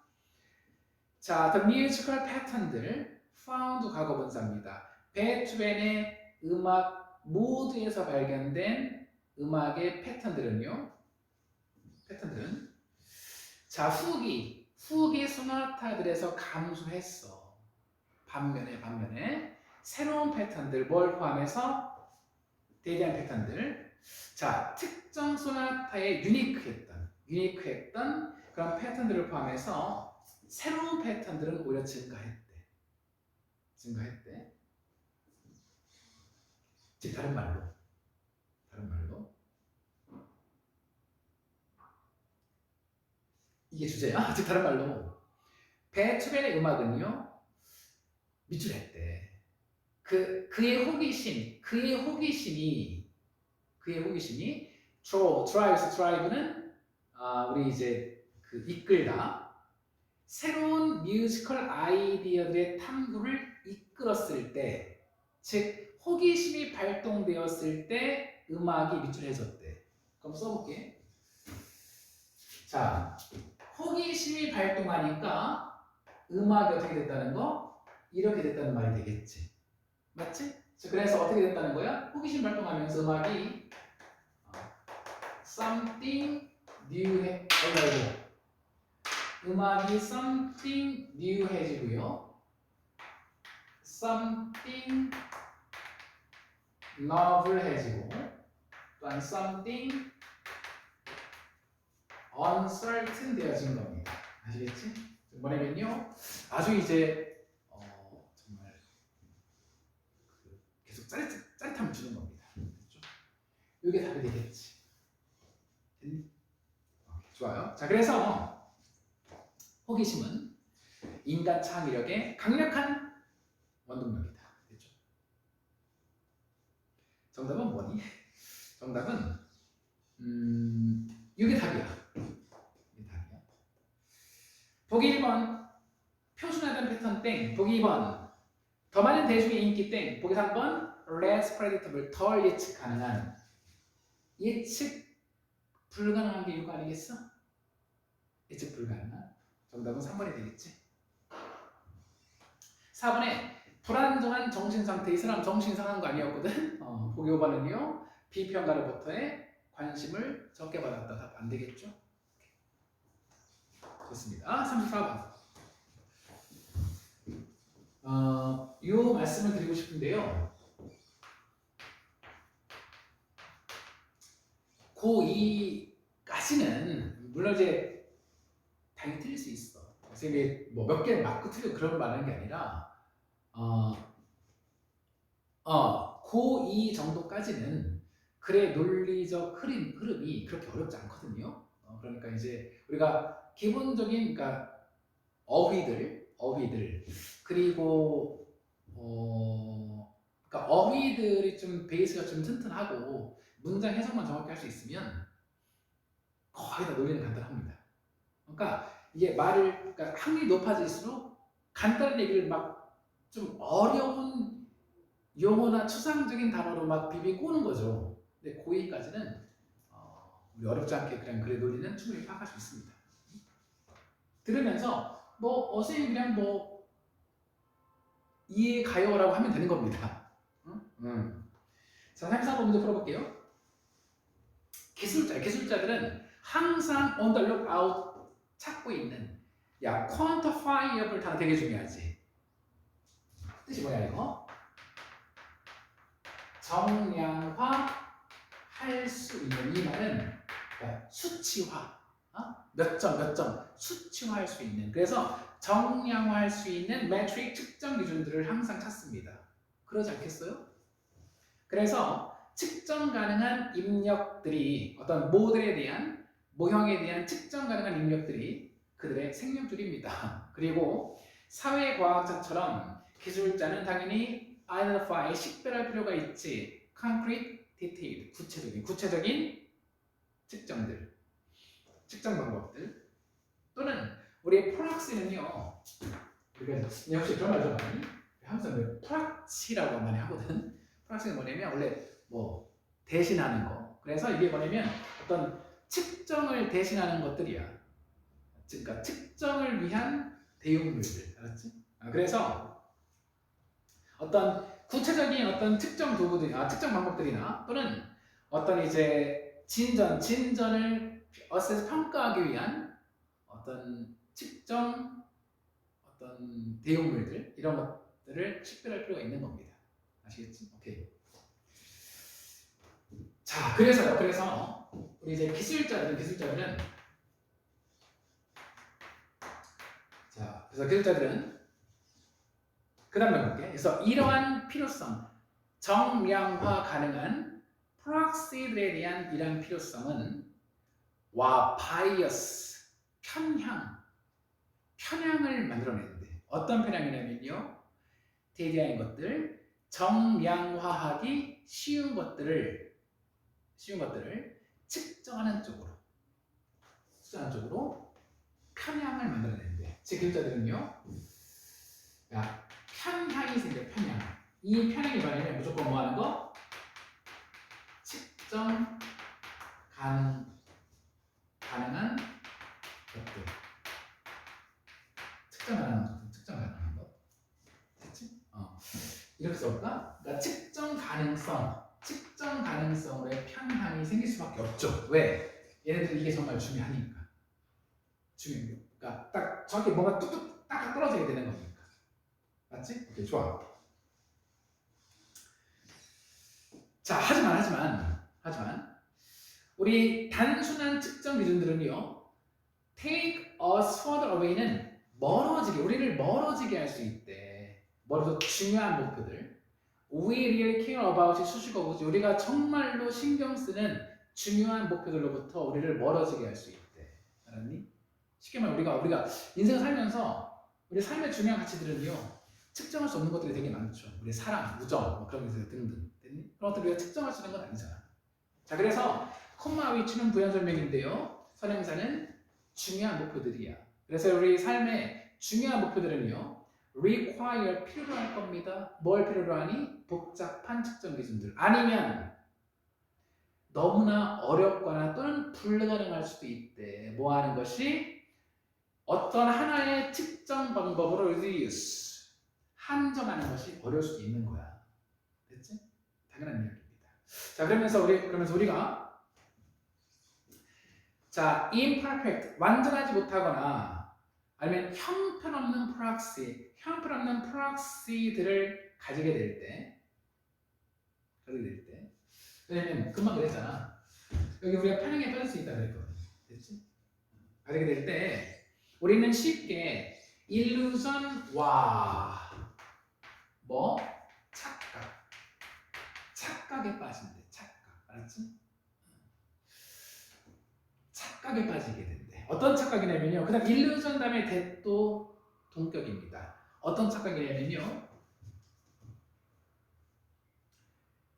자, the musical pattern들 found 과거 분사입니다. 베토벤의 음악 모드에서 발견된 음악의 패턴들은 자, 후기 소나타들에서 감소했어. 반면에 새로운 패턴들 뭘 포함해서 대기한 패턴들, 자, 특정 소나타에 유니크했던 그런 패턴들을 포함해서 새로운 패턴들은 오히려 증가했대. 즉 다른 말로 이게 주제야. 즉 다른 말로 베토벤의 음악은요 미출했대. 그의 호기심이 drive는 우리 이제 그 이끌다, 새로운 뮤지컬 아이디어들의 탐구를 이끌었을 때, 즉 호기심이 발동되었을 때 음악이 미출해졌대. 그럼 써볼게. 자, 호기심이 발동하니까 음악이 어떻게 됐다는 거? 이렇게 됐다는 말이 되겠지. 맞지? 그래서 어떻게 됐다는 거야? 호기심 발동하면서 음악이 something new 음악이 something new해지고요. something novel해지고 또한 something uncertain 되어진 겁니다. 아시겠지? 뭐냐면요, 아주 이제 정말 계속 짜릿함을 주는 겁니다. 그렇죠? 이게 답이 되겠지. 좋아요. 자, 그래서 호기심은 인간 창의력의 강력한 원동력이다. 됐죠? 정답은 뭐니? 정답은 이게 답이야. 보기 1번 표준화된 패턴 땡. 보기 2번 더 많은 대중의 인기 땡. 보기 3번 less predictable 덜 예측 가능한. 예측 불가능한 게 이거 아니겠어? 예측 불가능한. 정답은 3번이 되겠지. 4번에 불안정한 정신상태. 이 사람 정신 상한 거 아니었거든. 보기 5번은요. 비평가로부터의 관심을 적게 받았다. 답 안 되겠죠? 좋습니다. 34번. 요 말씀을 드리고 싶은데요. 고2까지는 물론 이제 당연히 틀릴 수 있어. 선생님이 뭐 몇 개 맞고 틀리고 그런 말 하는 게 아니라 고2 정도까지는 글의 논리적 흐름이 그렇게 어렵지 않거든요. 그러니까 이제 우리가 기본적인 그러니까 어휘들 그리고 그러니까 어휘들이 좀 베이스가 좀 튼튼하고 문장 해석만 정확히 할 수 있으면 거의 다 논리는 간단합니다. 그러니까 이게 그러니까 확률이 높아질수록 간단한 얘기를 막 좀 어려운 용어나 추상적인 단어로 막 비비 꼬는 거죠. 근데 고2까지는 우리 어렵지 않게 그냥 글의 논리는 충분히 파악할 수 있습니다. 들으면서 선생님 그냥 이해 가요라고 하면 되는 겁니다. 자, 34번 문제 풀어볼게요. 기술자들은 항상 on the lookout 찾고 있는 quantifiable 단어 되게 중요하지. 뜻이 뭐야 이거? 정량화 할 수 있는 이 말은 수치화 몇 점 수치화할 수 있는 그래서 정량화할 수 있는 매트릭 측정 기준들을 항상 찾습니다. 그러지 않겠어요? 그래서 측정 가능한 입력들이 어떤 모형에 대한 측정 가능한 입력들이 그들의 생명줄입니다. 그리고 사회과학자처럼 기술자는 당연히 identify, 식별할 필요가 있지. concrete, detailed, 구체적인 측정들, 측정 방법들 또는 우리의 프락시는요. 우리가 역시 그런 말 좀 많이 항상 프락시라고 많이 하거든. 프락시는 뭐냐면 원래 대신하는 거. 그래서 이게 뭐냐면 어떤 측정을 대신하는 것들이야. 그러니까 측정을 위한 대용물들, 알았지? 그래서 어떤 구체적인 어떤 측정 도구들이나 측정 방법들이나 또는 어떤 이제 진전을 평가하기 위한 어떤 측정 어떤 대용물들 이런 것들을 식별할 필요가 있는 겁니다. 아시겠지? 오케이. 자, 그래서 우리 이제 기술자들은 그 다음에 볼게. 그래서 이러한 필요성, 정량화 가능한 프락시들에 대한 이러한 필요성은 바이어스, 편향을 만들어내는데 어떤 편향이냐면요. 대대한 것들, 정량화하기 쉬운 것들을 측정하는 쪽으로 편향을 만들어내는데 제 기술자들은요. 편향이 생겨. 이 편향이 뭐냐면 무조건 뭐 하는 거? 측정 가능한 것들. 측정 가능한 것. 됐지? 이렇게 써볼까? 그러니까 측정 가능성으로의 편향이 생길 수밖에 없죠. 왜? 얘네들 이게 정말 중요하니까. 그러니까 딱 정확히 뭔가 뚝뚝 딱 떨어져야 되는 거니까. 맞지? 오케이, 좋아. 자, 하지만 우리 단순한 측정 기준들은요. take us further away는 우리를 멀어지게 할 수 있대. 멀어서 중요한 목표들. We really care about 수식어고지. 우리가 정말로 신경 쓰는 중요한 목표들로부터 우리를 멀어지게 할 수 있대. 알았니? 쉽게 말해 우리가 인생을 살면서 우리 삶의 중요한 가치들은요. 측정할 수 없는 것들이 되게 많죠. 우리 사랑, 우정, 그런 것들 등등. 됐니? 그런 것들 우리가 측정할 수 있는 건 아니잖아. 자, 그래서 콤마 위치는 부연 설명인데요. 선행사는 중요한 목표들이야. 그래서 우리 삶의 중요한 목표들은요. require 필요로 할 겁니다. 뭘 필요로 하니? 복잡한 측정 기준들. 아니면 너무나 어렵거나 또는 불가능할 수도 있대. 뭐 하는 것이? 어떤 하나의 측정 방법으로 reduce, 한정하는 것이 어려울 수도 있는 거야. 됐지? 당연한 이야기입니다. 자, 그러면서 우리가 자, imperfect, 완전하지 못하거나 아니면 형편없는 프락시들을 가지게 될 때, 왜냐면 금방 그랬잖아. 여기 우리가 편향에 빠질 수 있다 그랬거든. 됐지? 가지게 될 때 우리는 쉽게 illusion, 뭐 착각에 빠진대. 알았지? 착각에 빠지게 된대. 어떤 착각이냐면요. 그다음 illusion 다음에 that도 동격입니다. 어떤 착각이냐면요.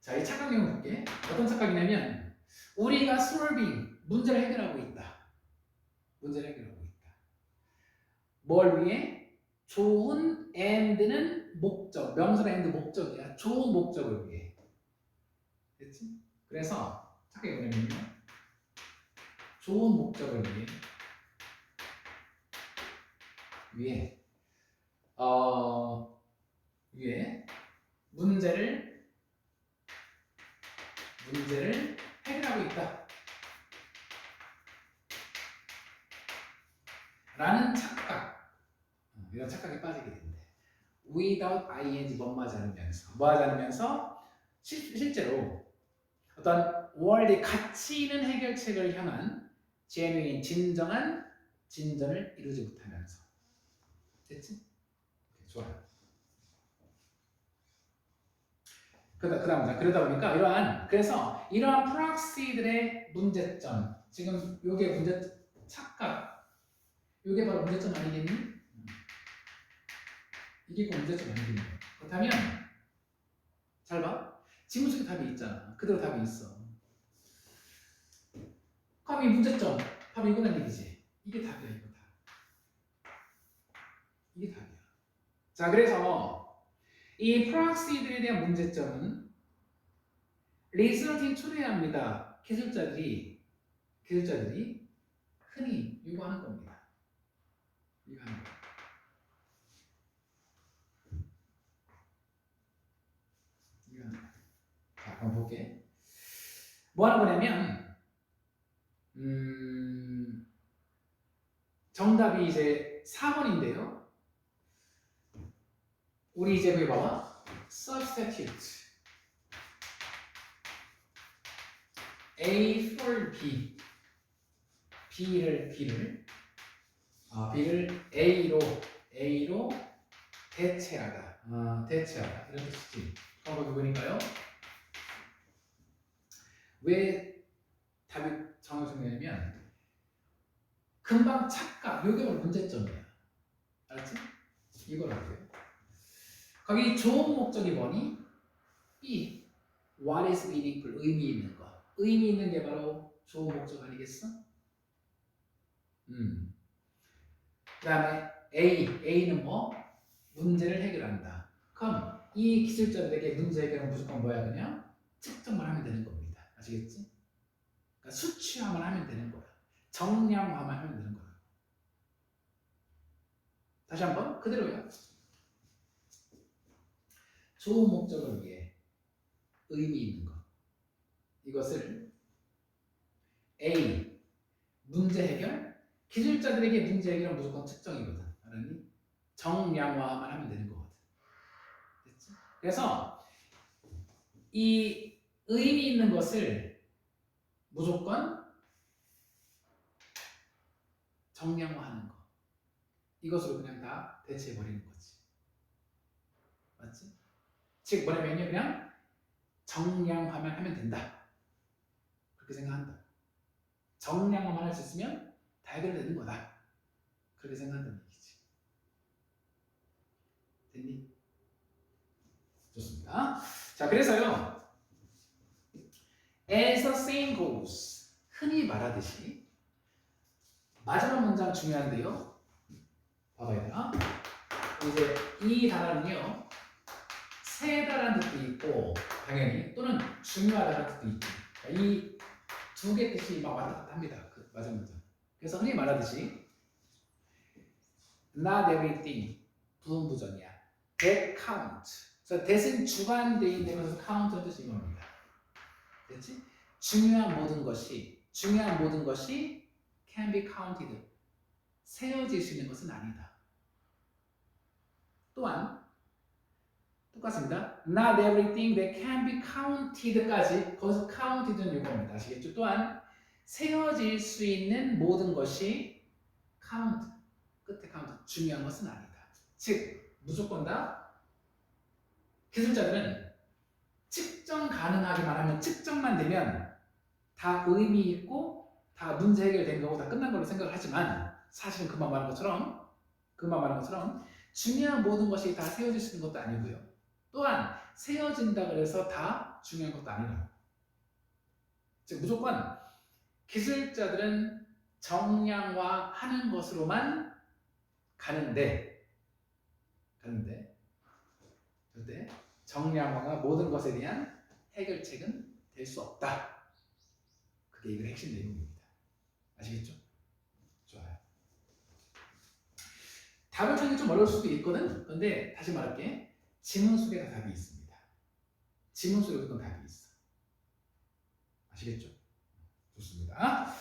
자, 이 착각 내용 볼게. 어떤 착각이냐면 우리가 solving, 문제를 해결하고 있다. 뭘 위해? 좋은 and는 목적, 명사의 and 목적이야. 좋은 목적을 위해. 됐지? 그래서 착각이 뭐냐면요. 좋은 목적을 위해 문제를 해결하고 있다. 라는 착각. 이런 착각에 빠지게 된대. without ing 뭐 하지 않으면서 실제로 어떤 월드의 가치 있는 해결책을 향한 genuine, 진정한 진전을 이루지 못하면서. 됐지? 좋아요. 그러다 보니까 그래서 이러한 프락시들의 문제점, 지금 요게 착각, 요게 바로 문제점 아니겠니? 이게 그 문제점 아니겠니? 그렇다면 잘 봐. 지문 속에 답이 있잖아. 그대로 답이 있어. 그럼 이 문제점, 바로 이거란 얘기지. 이게 답이야, 이거 답. 이게 답이야. 자, 그래서 이 프락시들에 대한 문제점은 리서칭 초래합니다. 기술자들이 흔히 요구하는 겁니다. 이거 하는 거. 자, 한번 볼게. 뭐 하는 거냐면, 정답이 이제 4번인데요. 우리 이제 거기 봐봐. substitute A for B, B를 A로 대체하다. 이런 뜻이지. 한번 보니까요. 왜 답이 정해졌냐면 금방 착각, 이게 바로 문제점이야. 알았지? 이거라고요. 거기 좋은 목적이 뭐니? B, what is meaningful, 의미 있는 거. 의미 있는 게 바로 좋은 목적 아니겠어? 그 다음에 A는 뭐? 문제를 해결한다. 그럼 이 기술자들에게 문제 해결은 무조건 뭐야? 그냥 측정만 하면 되는 겁니다. 아시겠지? 그러니까 수치화만 하면 되는 거야. 정량화만 하면 되는 거야. 다시 한번 그대로야. 좋은 목적을 위해 의미 있는 것. 이것을 A, 문제 해결. 기술자들에게 문제 해결은 무조건 측정이거든. 알았니? 정량화만 하면 되는 거거든. 됐지? 그래서 이 의미 있는 것을 무조건 정량화하는 거. 이것으로 그냥 다 대체해버리는 거지. 맞지? 즉 뭐냐면요, 그냥 정량화만 하면 된다. 그렇게 생각한다. 정량화만 할 수 있으면 다 해결되는 거다. 그렇게 생각한다는 얘기지. 됐니? 좋습니다. 자, 그래서요, as the saying goes, 흔히 말하듯이 마지막 문장 중요한데요. 봐봐야 되나? 이제 이 단어는요, 세다라는 뜻도 있고, 당연히, 또는 중요하다는 뜻도 있고, 이 두 개 뜻이 막 왔다 갔다 합니다. 그 맞으면서. 그래서 흔히 말하듯이, not everything, 부분부전이야. that count. 그래서 that은 주관대인 되면서 count는 뜻이 이겁니다. 됐지? 중요한 모든 것이 can be counted. 세어질 수 있는 것은 아니다. 또한 똑같습니다. Not everything that can be counted까지 거기서 counted는 이겁니다. 아시겠죠? 또한 세어질 수 있는 모든 것이 count, 끝에 count, 중요한 것은 아니다. 즉 무조건 다 기술자들은 측정 가능하기만 하면 측정만 되면 다 의미 있고 다 문제 해결된 거고 다 끝난 걸로 생각을 하지만 사실은 그만 말한 것처럼 중요한 모든 것이 다 세워질 수 있는 것도 아니고요. 또한 세워진다 그래서 다 중요한 것도 아니라고. 즉 무조건 기술자들은 정량화하는 것으로만 가는데 절대 정량화가 모든 것에 대한 해결책은 될 수 없다. 그게 이걸 핵심 내용입니다. 아시겠죠? 좋아요. 답을 찾기 좀 어려울 수도 있거든. 그런데 다시 말할게. 지문 속에 다 답이 있습니다. 지문 속에 무조건 답이 있어. 아시겠죠? 좋습니다.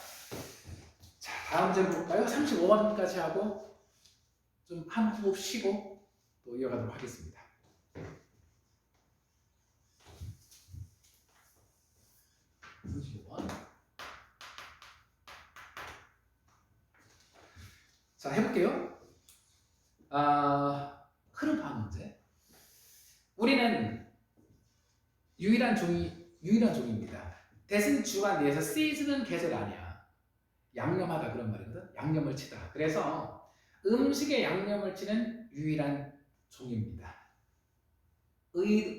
자, 다음 문제 볼까요? 35번까지 하고 좀 한 호흡 쉬고 또 이어가도록 하겠습니다. 자, 해볼게요. 흐름 파악 문제. 우리는 유일한 종입니다. 대신 주관 내에서 시즌은 계절 아니야. 양념하다 그런 말이거든. 양념을 치다. 그래서 음식에 양념을 치는 유일한 종입니다.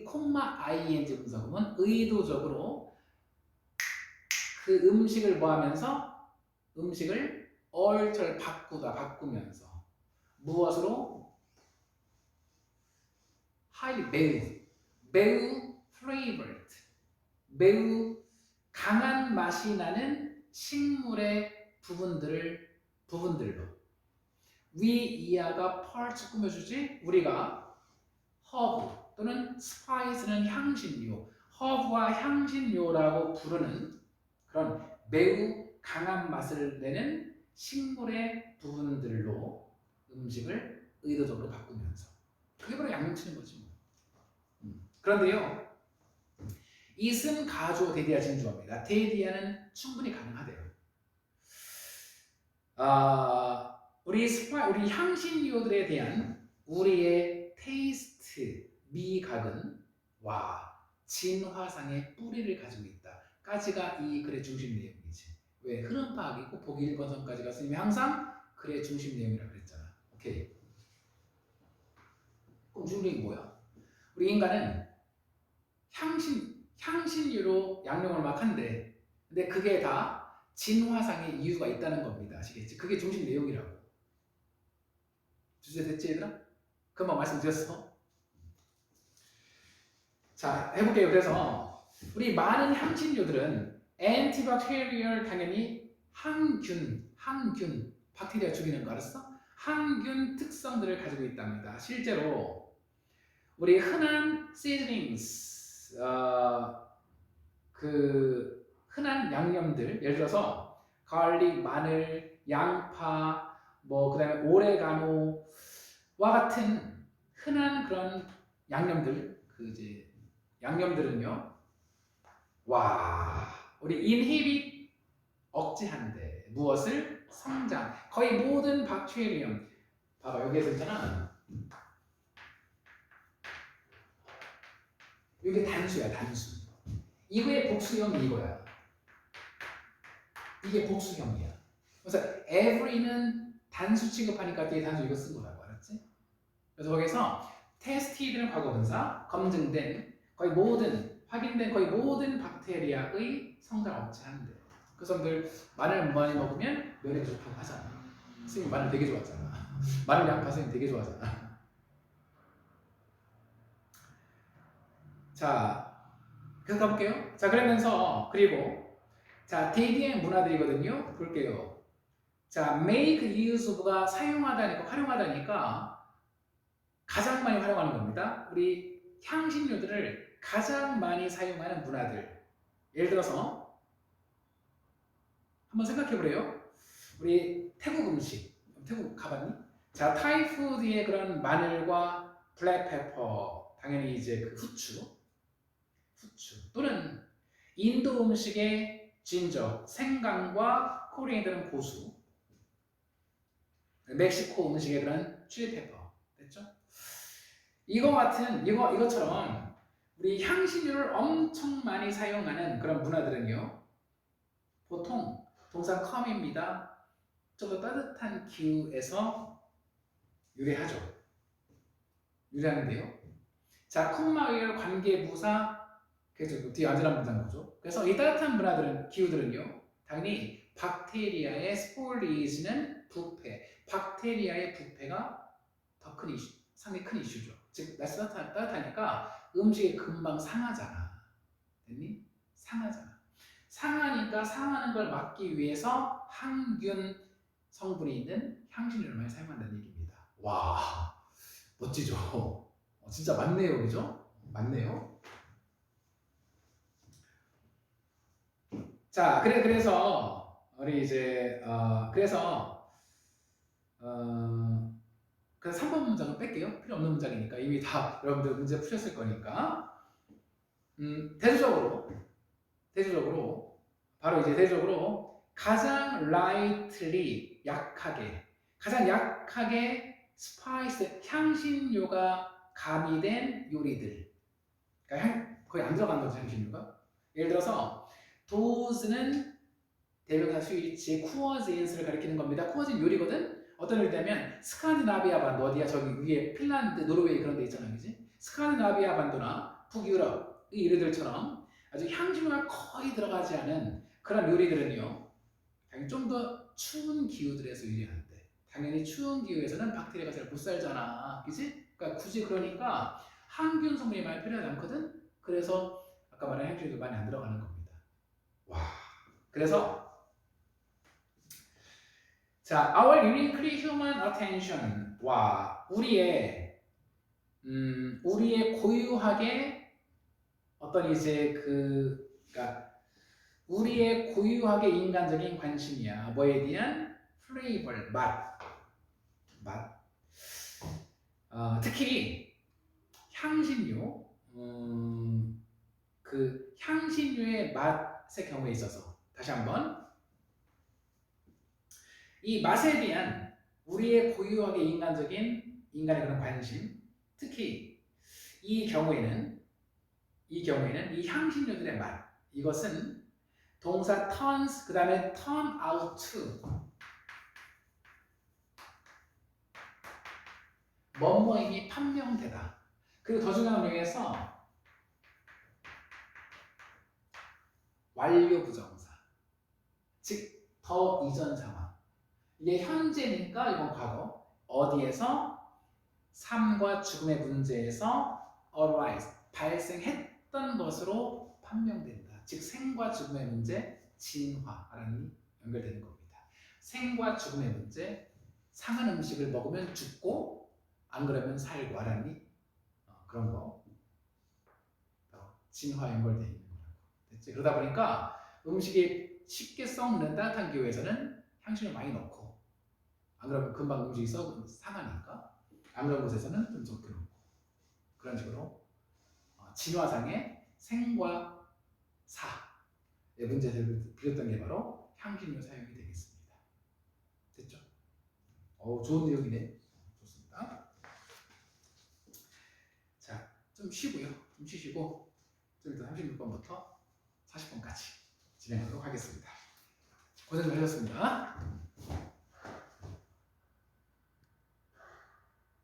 콤마 ing 분사구문 의도적으로 그 음식을 뭐하면서 음식을 alter 바꾸면서 무엇으로 highly 매우 flavored 매우 강한 맛이 나는 식물의 부분들로 이하가 parts 꾸며주지 우리가 herb 또는 spice는 향신료 herb와 향신료라고 부르는 그런 매우 강한 맛을 내는 식물의 부분들로 음식을 의도적으로 바꾸면서 그게 바로 양념치는 거지 뭐. 그런데요 이승 가조 대디아 진주어입니다. 대디아는 충분히 가능하대요. 우리 향신료들에 대한 우리의 테이스트 미각은 진화상의 뿌리를 가지고 있다까지가 이 글의 중심 내용이지. 왜 흐름 파악이 있고 보기 1번선까지가 선생님이 항상 글의 중심 내용이라고 그랬잖아. 오케이. 그럼 중심이 뭐야? 우리 인간은 향신료로 양념을 막 한대. 근데 그게 다 진화상의 이유가 있다는 겁니다. 아시겠지? 그게 중심 내용이라고. 주제 됐지 얘들아? 금방 말씀드렸어. 자, 해볼게요. 그래서 우리 많은 향신료들은 antibacterial 당연히 항균 박테리아 죽이는 거 알았어? 항균 특성들을 가지고 있답니다. 실제로 우리 흔한 seasonings 그 흔한 양념들 예를 들어서 갈릭, 마늘, 양파 그 다음에 오레가노와 같은 흔한 그런 양념들 양념들은요 우리 inhibit 억제한대. 무엇을? 성장. 거의 모든 박테리움 봐봐 여기에서 있잖아 이게 단수야 단수. 이거의 복수형이 이거야. 이게 복수형이야. 그래서 every는 단수 취급하니까 뒤에 단수 이거 쓴 거라고 알았지? 그래서 거기서 tested는 과거분사 검증된 확인된 거의 모든 박테리아의 성장 억제한대. 그 사람들 마늘 많이 먹으면 면역이 좋다고 하잖아. 선생님 마늘 되게 좋았잖아. 마늘 양파 선생님 되게 좋아하잖아. 자, 계속 가볼게요. 자, 그러면서 그리고 자, 대기의 문화들이거든요. 볼게요. 자, make use of가 사용하다니까 활용하다니까 가장 많이 활용하는 겁니다. 우리 향신료들을 가장 많이 사용하는 문화들. 예를 들어서 한번 생각해 보래요. 우리 태국 음식. 태국 가봤니? 자, 타이푸드의 그런 마늘과 블랙페퍼, 당연히 이제 그 후추 또는 인도 음식의 진저, 생강과 코리안더는 고수, 멕시코 음식의 그런 칠리페퍼, 됐죠? 이것처럼 우리 향신료를 엄청 많이 사용하는 그런 문화들은요, 보통 동사 come입니다. 좀 더 따뜻한 기후에서 유래하죠. 유래하는데요. 자, 콤마위얼 관계부사 그래서 뒤에 안전한 문장 거죠. 그래서 이 따뜻한 문화들은 기후들은요, 당연히 박테리아의 스포리즈는 부패, 박테리아의 부패가 더 큰 이슈, 상당히 큰 이슈죠. 즉 날씨 따뜻하니까 음식이 금방 상하잖아. 됐니? 상하잖아. 상하니까 상하는 걸 막기 위해서 항균 성분이 있는 향신료를 많이 사용한다는 얘기입니다. 와, 멋지죠? 진짜 맞네요, 그죠? 맞네요. 자, 그래서 우리 이제 그래서 3번 문장은 뺄게요. 필요 없는 문장이니까 이미 다 여러분들 문제 푸셨을 거니까. 대조적으로 바로 이제 대조적으로 가장 lightly 가장 약하게 스파이스 향신료가 가미된 요리들. 그러니까 거의 안 들어간 거죠, 향신료가. 예를 들어서 does는 대명사 수일치 쿠어진스를 가리키는 겁니다. 쿠어진 요리거든. 어떤 요리냐면 스칸디나비아 반도 어디야? 저기 위에 핀란드, 노르웨이 그런 데 있잖아, 그지? 스칸디나비아 반도나 북유럽 이 요리들처럼 아주 향신료가 거의 들어가지 않은 그런 요리들은요, 당연히 좀 더 추운 기후들에서 유리한데, 당연히 추운 기후에서는 박테리아가 잘 못 살잖아, 그지? 그러니까 굳이 그러니까 항균 성분이 많이 필요하지 않거든. 그래서 아까 말한 향신료도 많이 안 들어가는 겁니다. 와, 그래서 자, our uniquely human attention. 와, 우리의 고유하게 어떤 이제 그러니까 우리의 고유하게 인간적인 관심이야. 뭐에 대한 플레이버, 맛. 특히 향신료, 그 향신료의 맛의 경우에 있어서 다시 한번. 이 맛에 대한 우리의 고유하게 인간의 그런 관심, 특히 이 경우에는 이 향신료들의 맛, 이것은 동사 turns 그 다음에 turn out to 뭐뭐임이 판명되다. 그리고 더 중요한 의미에서 완료 부정사, 즉 더 이전 상황. 이게 현재니까 이건 과거. 어디에서? 삶과 죽음의 문제에서 arise, 발생했던 것으로 판명된다. 즉 생과 죽음의 문제, 진화라는 연결되는 겁니다. 생과 죽음의 문제, 상한 음식을 먹으면 죽고 안 그러면 살고 하라니 그런 거. 진화 연결되어 있는 거라고. 됐지? 그러다 보니까 음식이 쉽게 썩는 따뜻한 기후에서는 향신료 많이 넣고, 안 그러면 금방 음식이 상하니까 안 그런 곳에서는 좀 적게 넣고, 그런 식으로 진화상의 생과 사의 문제를 빌었던 게 바로 향신료 사용이 되겠습니다. 됐죠? 좋은 내용이네. 좋습니다. 자, 좀 쉬고요. 좀 쉬시고 좀 일단 36번부터 40번까지 진행하도록 하겠습니다. 고생 많으셨습니다.